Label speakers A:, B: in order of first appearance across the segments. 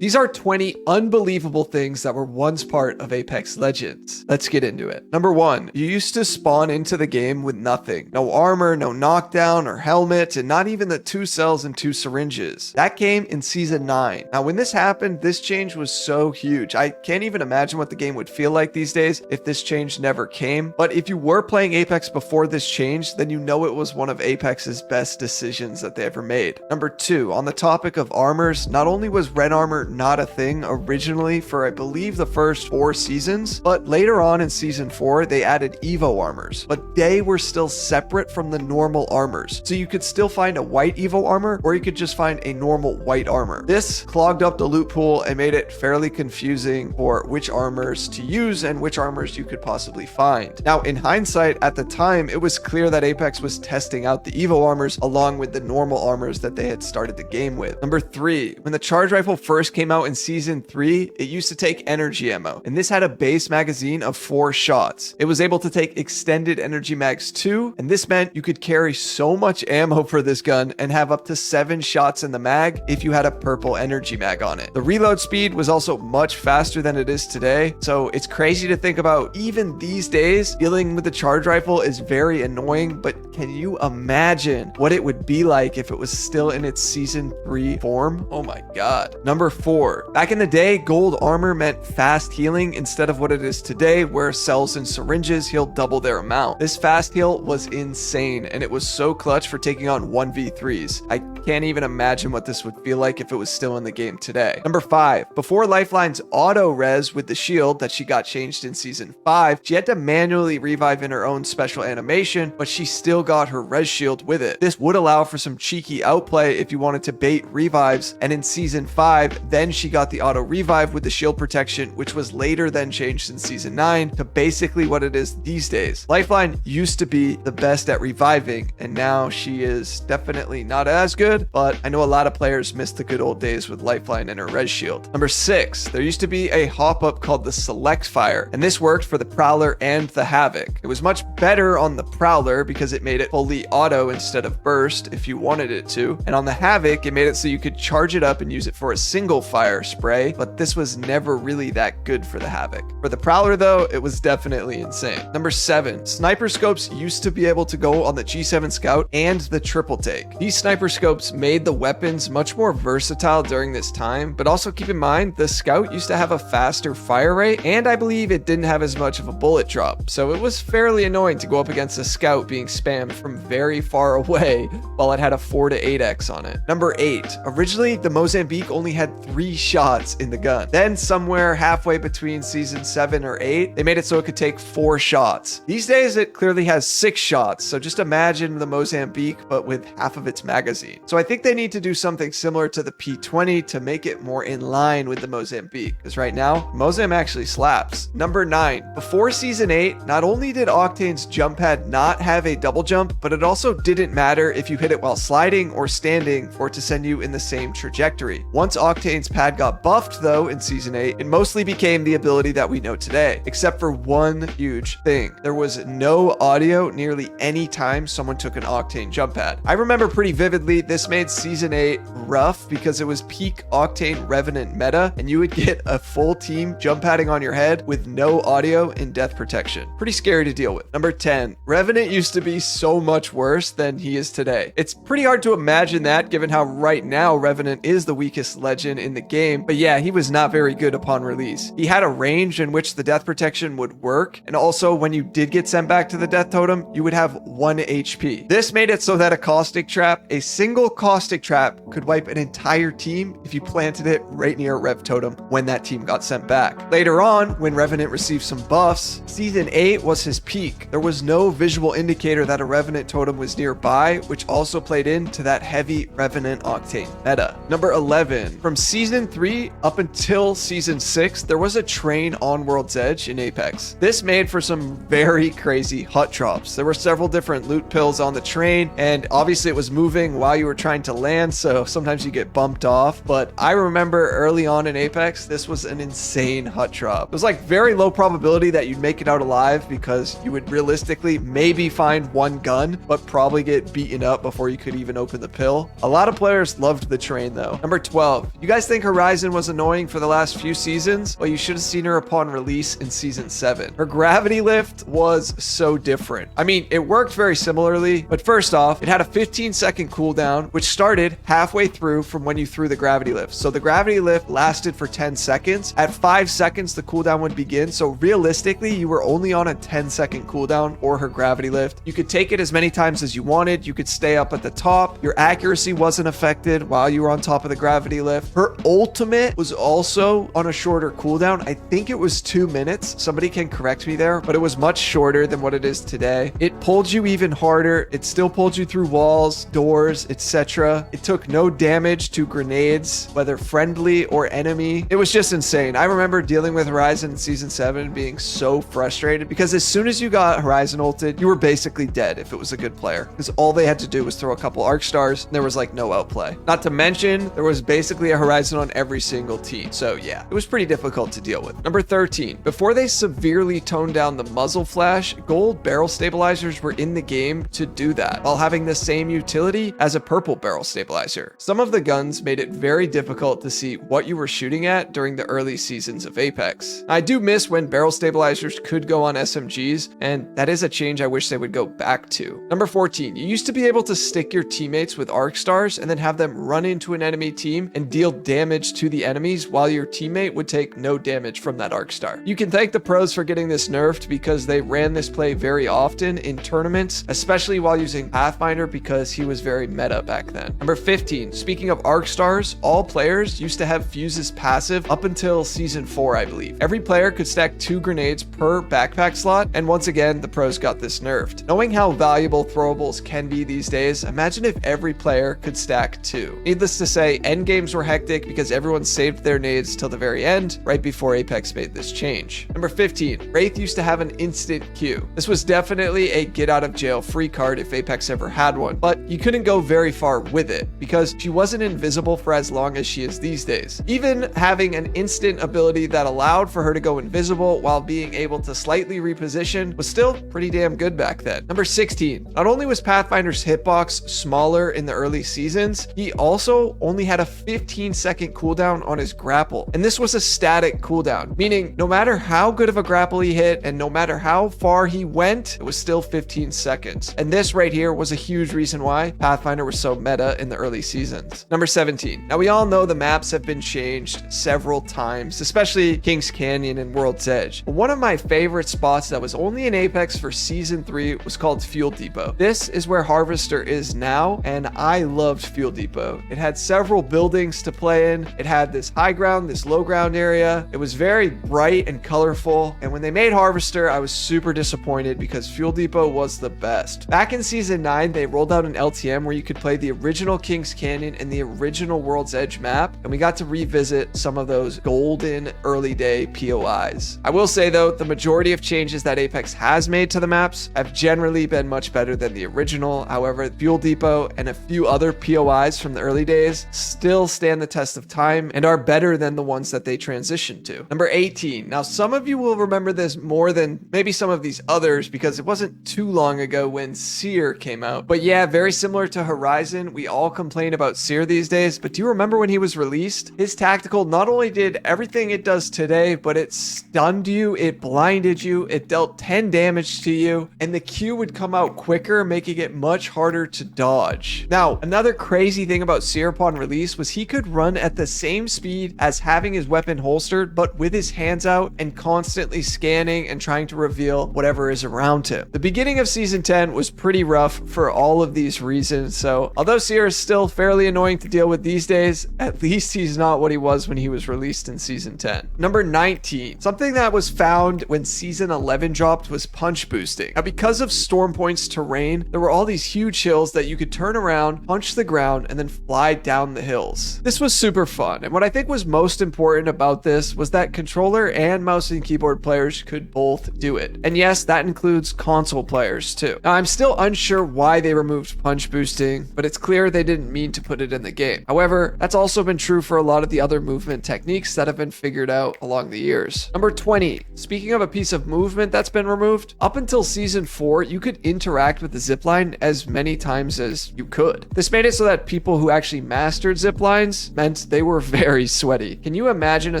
A: These are 20 unbelievable things that were once part of Apex Legends. Let's get into it. Number 1, you used to spawn into the game with nothing. No armor, no knockdown or helmet, and not even the 2 cells and 2 syringes. That came in Season 9. Now, when this happened, this change was so huge. I can't even imagine what the game would feel like these days if this change never came. But if you were playing Apex before this change, then you know it was one of Apex's best decisions that they ever made. Number 2, on the topic of armors, not only was red armor not a thing originally for I believe the first 4 seasons, but later on in Season 4, they added Evo armors, but they were still separate from the normal armors. So you could still find a white Evo armor, or you could just find a normal white armor. This clogged up the loot pool and made it fairly confusing for which armors to use and which armors you could possibly find. Now, in hindsight, at the time, it was clear that Apex was testing out the Evo armors along with the normal armors that they had started the game with. Number 3, when the charge rifle first came out in Season 3, it used to take energy ammo, and this had a base magazine of 4 shots. It was able to take extended energy mags too, and this meant you could carry so much ammo for this gun and have up to 7 shots in the mag if you had a purple energy mag on it. The reload speed was also much faster than it is today, so it's crazy to think about even these days. Dealing with the charge rifle is very annoying, but can you imagine what it would be like if it was still in its Season 3 form? Oh my god. Number 4, back in the day, gold armor meant fast healing instead of what it is today, where cells and syringes heal double their amount. This fast heal was insane, and it was so clutch for taking on 1v3s. I can't even imagine what this would feel like if it was still in the game today. Number 5, before Lifeline's auto res with the shield that she got changed in Season 5, she had to manually revive in her own special animation, but she still got her res shield with it. This would allow for some cheeky outplay if you wanted to bait revives, and in Season 5, then she got the auto revive with the shield protection, which was later then changed in Season 9 to basically what it is these days. Lifeline used to be the best at reviving, and now she is definitely not as good, but I know a lot of players miss the good old days with Lifeline and her res shield. Number 6, there used to be a hop-up called the Select Fire, and this worked for the Prowler and the Havoc. It was much better on the Prowler because it made it fully auto instead of burst if you wanted it to, and on the Havoc, it made it so you could charge it up and use it for a single fire spray, but this was never really that good for the Havoc. For the Prowler though, it was definitely insane. Number 7, sniper scopes used to be able to go on the G7 Scout and the Triple Take. These sniper scopes made the weapons much more versatile during this time, but also keep in mind the Scout used to have a faster fire rate, and I believe it didn't have as much of a bullet drop, so it was fairly annoying to go up against a Scout being spammed from very far away while it had a 4 to 8x on it. Number 8, originally the Mozambique only had 3 shots in the gun. Then somewhere halfway between Season 7 or 8, they made it so it could take 4 shots. These days it clearly has 6 shots, so just imagine the Mozambique but with half of its magazine. So I think they need to do something similar to the P20 to make it more in line with the Mozambique, because right now Mozam actually slaps. Number 9, before Season 8, not only did Octane's jump pad not have a double jump, but it also didn't matter if you hit it while sliding or standing for it to send you in the same trajectory. Once Octane's pad got buffed though in Season 8, it mostly became the ability that we know today, except for one huge thing. There was no audio nearly any time someone took an Octane jump pad. I remember pretty vividly this made Season 8 rough because it was peak Octane Revenant meta, and you would get a full team jump padding on your head with no audio and death protection. Pretty scary to deal with. Number 10, Revenant used to be so much worse than he is today. It's pretty hard to imagine that given how right now Revenant is the weakest legend in the game, but yeah, he was not very good upon release. He had a range in which the death protection would work, and also when you did get sent back to the death totem, you would have 1 HP. This made it so that a single caustic trap could wipe an entire team if you planted it right near a rev totem when that team got sent back. Later on, when Revenant received some buffs, Season 8 was his peak. There was no visual indicator that a Revenant totem was nearby, which also played into that heavy Revenant Octane meta. Number 11, from Season 3 up until Season 6, there was a train on World's Edge in Apex. This made for some very crazy hut drops. There were several different loot pills on the train, and obviously it was moving while you were trying to land, so sometimes you get bumped off, but I remember early on in Apex, this was an insane hut drop. It was like very low probability that you'd make it out alive because you would realistically maybe find one gun, but probably get beaten up before you could even open the pill. A lot of players loved the train though. Number 12. You guys think Horizon was annoying for the last few seasons? Well, you should have seen her upon release in season 7. Her gravity lift was so different. I mean, it worked very similarly, but first off, it had a 15-second cooldown, which started halfway through from when you threw the gravity lift. So the gravity lift lasted for 10 seconds. At 5 seconds, the cooldown would begin. So realistically, you were only on a 10-second cooldown or her gravity lift. You could take it as many times as you wanted. You could stay up at the top. Your accuracy wasn't affected while you were on top of the gravity lift. Her ultimate was also on a shorter cooldown. I think it was 2 minutes. Somebody can correct me there, but it was much shorter than what it is today. It pulled you even harder. It still pulled you through walls, doors, etc. It took no damage to grenades, whether friendly or enemy. It was just insane. I remember dealing with Horizon in season 7 being so frustrated because as soon as you got Horizon ulted, you were basically dead if it was a good player, because all they had to do was throw a couple arc stars and there was like no outplay. Not to mention, there was basically a Horizon on every single team. So yeah, it was pretty difficult to deal with. Number 13. Before they severely toned down the muzzle flash, gold barrel stabilizers were in the game to do that, while having the same utility as a purple barrel stabilizer. Some of the guns made it very difficult to see what you were shooting at during the early seasons of Apex. I do miss when barrel stabilizers could go on SMGs, and that is a change I wish they would go back to. Number 14. You used to be able to stick your teammates with arc stars and then have them run into an enemy team and deal damage to the enemies while your teammate would take no damage from that arc star. You can thank the pros for getting this nerfed because they ran this play very often in tournaments, especially while using Pathfinder because he was very meta back then. Number 15. Speaking of arc stars, all players used to have fuses passive up until season 4, I believe. Every player could stack 2 grenades per backpack slot, and once again, the pros got this nerfed. Knowing how valuable throwables can be these days, imagine if every player could stack 2. Needless to say, end games were hectic because everyone saved their nades till the very end, right before Apex made this change. Number 15. Wraith used to have an instant Q. This was definitely a get out of jail free card if Apex ever had one, but you couldn't go very far with it because she wasn't invisible for as long as she is these days. Even having an instant ability that allowed for her to go invisible while being able to slightly reposition was still pretty damn good back then. Number 16. Not only was Pathfinder's hitbox smaller in the early seasons, he also only had a 15-second cooldown on his grapple. And this was a static cooldown, meaning no matter how good of a grapple he hit and no matter how far he went, it was still 15 seconds. And this right here was a huge reason why Pathfinder was so meta in the early seasons. Number 17. Now we all know the maps have been changed several times, especially Kings Canyon and World's Edge. But one of my favorite spots that was only in Apex for season 3 was called Fuel Depot. This is where Harvester is now, and I loved Fuel Depot. It had several buildings to play in. It had this high ground, this low ground area. It was very bright and colorful, and when they made Harvester, I was super disappointed because Fuel Depot was the best. Back in season 9, they rolled out an LTM where you could play the original Kings Canyon and the original World's Edge map, and we got to revisit some of those golden early day POIs. I will say though, the majority of changes that Apex has made to the maps have generally been much better than the original. However, Fuel Depot and a few other POIs from the early days still stand the test of time and are better than the ones that they transitioned to. Number 18. Now, some of you will remember this more than maybe some of these others because it wasn't too long ago when Seer came out. But yeah, very similar to Horizon, we all complain about Seer these days, but do you remember when he was released? His tactical not only did everything it does today, but it stunned you, it blinded you, it dealt 10 damage to you, and the Q would come out quicker, making it much harder to dodge. Now, another crazy thing about Seer upon release was he could run at the same speed as having his weapon holstered, but with his hands out and constantly scanning and trying to reveal whatever is around him. The beginning of season 10 was pretty rough for all of these reasons, so although Seer is still fairly annoying to deal with these days, at least he's not what he was when he was released in season 10. Number 19. Something that was found when season 11 dropped was punch boosting. Now, because of Storm Point's terrain, there were all these huge hills that you could turn around, punch the ground, and then fly down the hills. This was super fun, and what I think was most important about this was that controller and mouse and keyboard players could both do it. And yes, that includes console players too. Now, I'm still unsure why they removed punch boosting, but it's clear they didn't mean to put it in the game. However, that's also been true for a lot of the other movement techniques that have been figured out along the years. Number 20. Speaking of a piece of movement that's been removed, up until season 4, you could interact with the zipline as many times as you could. This made it so that people who actually mastered ziplines meant they were very sweaty. Can you imagine a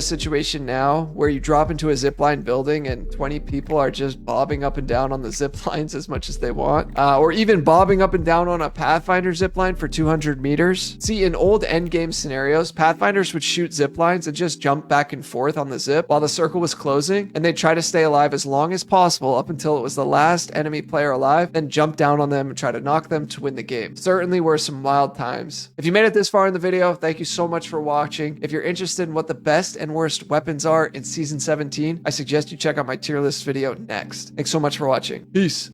A: situation now where you drop into a zipline building and 20 people are just bobbing up and down on the ziplines as much as they want? Or even bobbing up and down on a Pathfinder zipline for 200 meters? See, in old endgame scenarios, Pathfinders would shoot ziplines and just jump back and forth on the zip while the circle was closing, and they'd try to stay alive as long as possible up until it was the last enemy player alive, then jump down on them and try to knock them to win the game. Certainly were some wild times. If you made it this far in the video, thank you so much for watching. If you're interested in what the best and worst weapons are in Season 17, I suggest you check out my tier list video next. Thanks so much for watching. Peace.